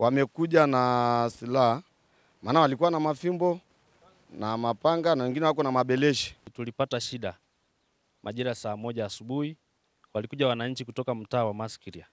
wamekuja na silaha, maana walikuwa na mafimbo na mapanga na wengine wako na mabeleshi. Tulipata shida majira saa 1 asubuhi, walikuja wananchi kutoka mtaa wa Maskiria.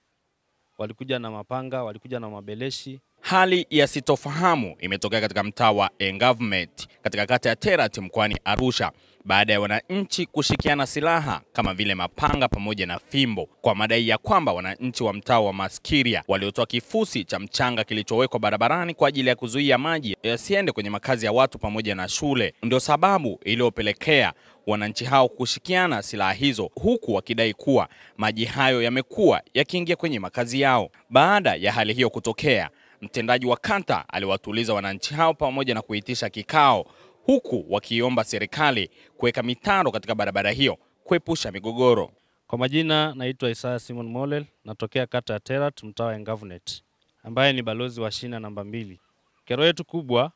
Walikuja na mapanga, walikuja na mabeleshi. Hali ya sitofahamu imetokea katika mtaa wa Engavement katika kata ya Terrat mkoani Arusha baada ya wananchi kushikiana silaha kama vile mapanga pamoja na fimbo kwa madai ya kwamba wananchi wa mtaa wa Maskiria waliotoa kifusi cha mchanga kilichowekwa barabarani kwa ajili ya kuzuia maji yasiende kwenye makazi ya watu pamoja na shule ndio sababu iliyopelekea wananchi hao kushikiana silaha hizo, huku wakidai kuwa maji hayo yamekuwa yakiingia kwenye makazi yao. Baada ya hali hiyo kutokea, mtendaji wa kata aliwatuliza wananchi hao pamoja na kuitisha kikao, huku wakiomba serikali kuweka mitaro katika barabara hiyo kuepusha migogoro. Kwa majina naitwa Isaya Simon Molel, natokea kata ya Terrat mtaa wa Engavement, ambaye ni balozi wa shina namba 2. Kero yetu kubwa,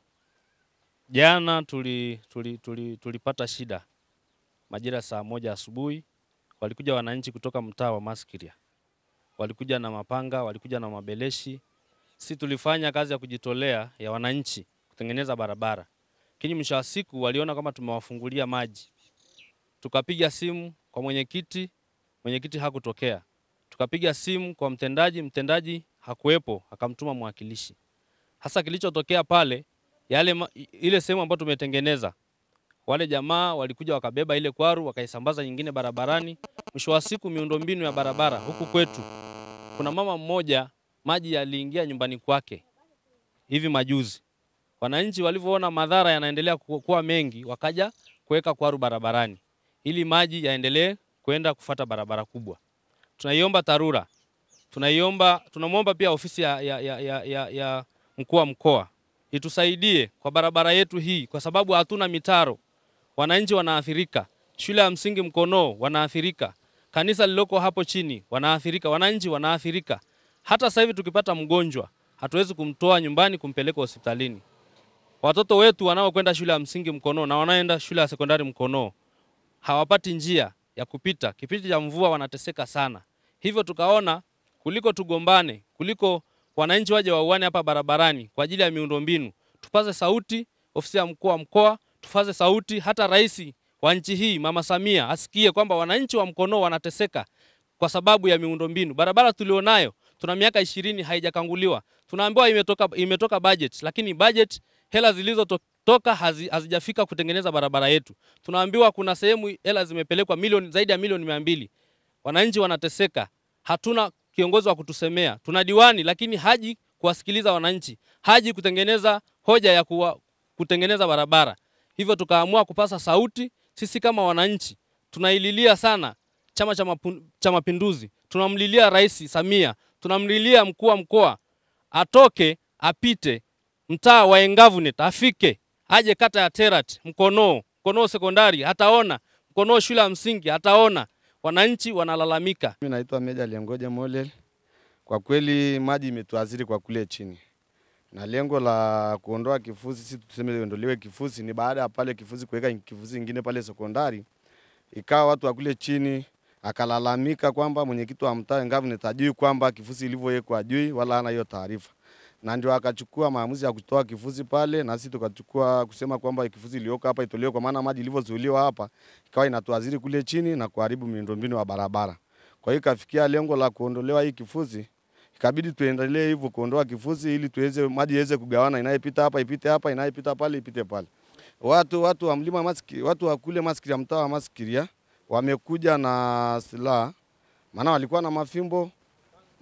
jana tulipata shida majira saa 1 asubuhi, walikuja wananchi kutoka mtaa wa Maskiria. Walikuja na mapanga, walikuja na mabeleshi. Sisi tulifanya kazi ya kujitolea ya wananchi kutengeneza barabara. Lakini mwisho wa siku waliona kama tumewafungulia maji. Tukapiga simu kwa mwenyekiti, mwenyekiti hakutokea. Tukapiga simu kwa mtendaji hakuepo, akamtuma mwakilishi. Hasa kilichotokea pale, ile sehemu ambayo tumetengeneza, wale jamaa walikuja wakabeba ile kwaru wakaisambaza nyingine barabarani. Mwisho wa siku miundombinu ya barabara huku kwetu, kuna mama mmoja maji yaliingia nyumbani kwake hivi majuzi. Wananchi walivyoona madhara yanaendelea kuwa mengi, wakaja kuweka kwaru barabarani ili maji yaendelee kwenda kufuata barabara kubwa. Tunaiomba TARURA, tunamwomba pia ofisi ya mkuu wa mkoa itusaidie kwa barabara yetu hii, kwa sababu hatuna mitaro. Wananchi wanaathirika, shule ya msingi Mkonoo wanaathirika, kanisa liloko hapo chini wanaathirika, wananchi wanaathirika. Hata sasa hivi tukipata mgonjwa, hatuwezi kumtoa nyumbani kumpeleka hospitalini. Watoto wetu wanaokwenda shule ya msingi Mkonoo na wanaoenda shule ya sekondari Mkonoo hawapati njia ya kupita. Kipindi cha mvua wanateseka sana. Hivyo tukaona kuliko tugombane, kuliko wananchi waje wauane hapa barabarani kwa ajili ya miundombinu, tupaze sauti ofisi ya mkuu wa mkoa, tupaze sauti hata rais wa nchi hii Mama Samia asikie kwamba wananchi wa Mkonoo wanateseka kwa sababu ya miundombinu. Barabara tulionayo tuna miaka 20 haijakanguliwa. Tunaambiwa imetoka budget, lakini budget hela zilizotoka hazijafika kutengeneza barabara yetu. Tunaambiwa kuna sehemu hela zimepelekwa zaidi ya milioni 200. Wananchi wanateseka. Hatuna kiongozi wa kutusemea. Tuna diwani lakini haji kuwasikiliza wananchi. Haji kutengeneza hoja ya kutengeneza barabara. Hivyo tukaamua kupasa sauti. Sisi kama wananchi tunaililia sana Chama cha Mapinduzi. Tunamlilia Rais Samia, tunamlilia mkuu wa mkoa atoke apite mtaa wa Engavement, afike aje kata ya Terrat, Mkonoo sekondari hataona, Mkonoo shule ya msingi hataona. Wananchi wanalalamika. Mimi naitwa Meja Lengoje Molel. Kwa kweli maji imetuathiri kwa kule chini. Na lengo la kuondoa kifusi, sisi tuseme iondolewe kifusi, ni baada ya pale kifusi kuweka kifusi kingine pale sekondari. Ikawa watu wa kule chini akalalamika kwamba mwenyekiti wa mtaa Engavement hajui kwamba kifusi ilivyowekwa hajui wala hana hiyo taarifa. Na ndio akachukua maamuzi ya kutoa kifusi pale, na sisi tukachukua kusema kwamba kifusi iliyoko hapa itolewe, kwa maana maji ilivyozuiliwa hapa ikawa inatuathiri kule chini na kuharibu miundombinu ya barabara. Kwa hiyo ikafikia lengo la kuondolewa hii kifusi, ikabidi tuendelee hivyo kuondoa kifusi ili tuweze maji iweze kugawana, inayepita hapa ipite hapa, inayepita pale ipite pale. Watu wa mlima Maskiria, watu wa kule Maskiria, mtaa wa Maskiria wamekuja na silaha, maana walikuwa na mafimbo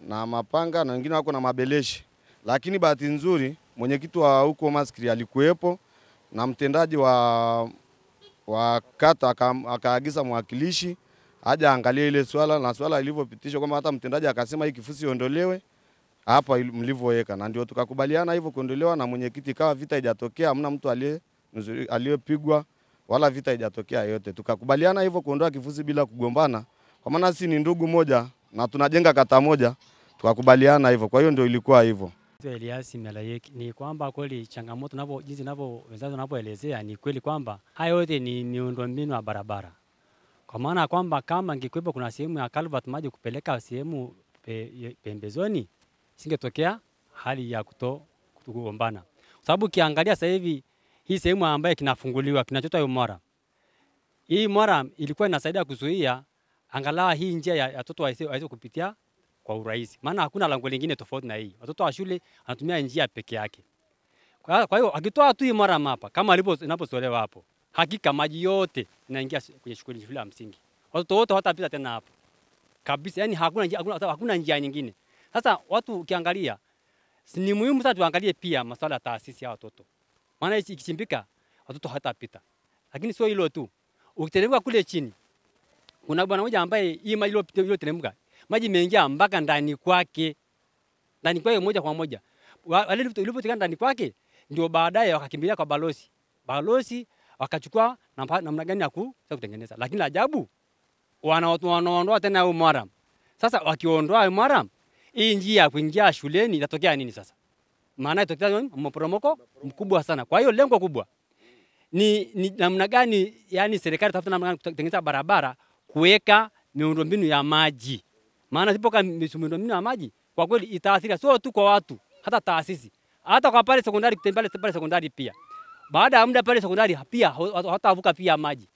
na mapanga na wengine wako na mabeleshi. Lakini bahati nzuri mwenyekiti wa huko Maskiria alikuwepo na mtendaji wa kata akaagiza mwakilishi aje angalie ile swala, na swala lilivyopitishwa kwamba hata mtendaji akasema hii kifusi iondolewe hapa mlivyoweka, na ndio tukakubaliana hivyo kuondolewa. Na mwenyekiti kawa vita haijatokea, hamna mtu aliyepigwa wala vita haijatokea yote. Tukakubaliana hivyo kuondoa kifusi bila kugombana, kwa maana sisi ni ndugu moja na tunajenga kata moja, tukakubaliana hivyo. Kwa hiyo ndio ilikuwa hivyo. Elias Melayeki, ni kwamba kweli changamoto jinsi wenzao wanapoelezea ni kweli kwamba hayo yote ni miundombinu ya barabara. Kwa maana kwamba kama ingekuwepo kuna sehemu ya culvert maji kupeleka sehemu pembezoni, singetokea hali ya kugombana. Sababu ukiangalia sasa hivi hii sehemu ambayo kinafunguliwa kinachotwa mwara. Hii mwara ilikuwa inasaidia kuzuia angalau hii njia ya watoto waweze kupitia kwa urahisi. Maana hakuna lango lingine tofauti na hii. Watoto wa shule wanatumia njia peke yake. Kwa hiyo akitoa tu hii mwara hapa kama inaposolewa hapo, hakika maji yote inaingia kwenye shule ya msingi. Watoto wote hawatapita tena hapo. Kabisa, yani hakuna njia nyingine. Sasa watu ukiangalia ni muhimu sana tuangalie pia masuala ya taasisi ya watoto. Maana ikichimbika watoto hawatapita. Lakini sio hilo tu. Ukiteremka kule chini kuna bwana mmoja ambaye hii maji ile teremka maji imeingia mpaka ndani kwake. Ndani kwake moja kwa moja. Wale ilipotika ndani kwake ndio baadaye wakakimbilia kwa balozi. Balozi wakachukua namna gani ya kutengeneza. Lakini ajabu wanaondoa tena huo mwara. Sasa wakiondoa huo mwara, hii njia ya kuingia shuleni itatokea nini sasa? Maana itatokea mporomoko mkubwa sana. Kwa hiyo lengo kubwa ni namna gani, yani serikali tafuta namna gani kutengeneza barabara kuweka miundombinu ya maji. Maana sipoka miundombinu ya maji kwa kweli itaathiri sio tu kwa watu, hata taasisi. Hata kwa pale sekondari, kutembea pale sekondari pia. Baada ya muda pale sekondari pia hatavuka pia maji.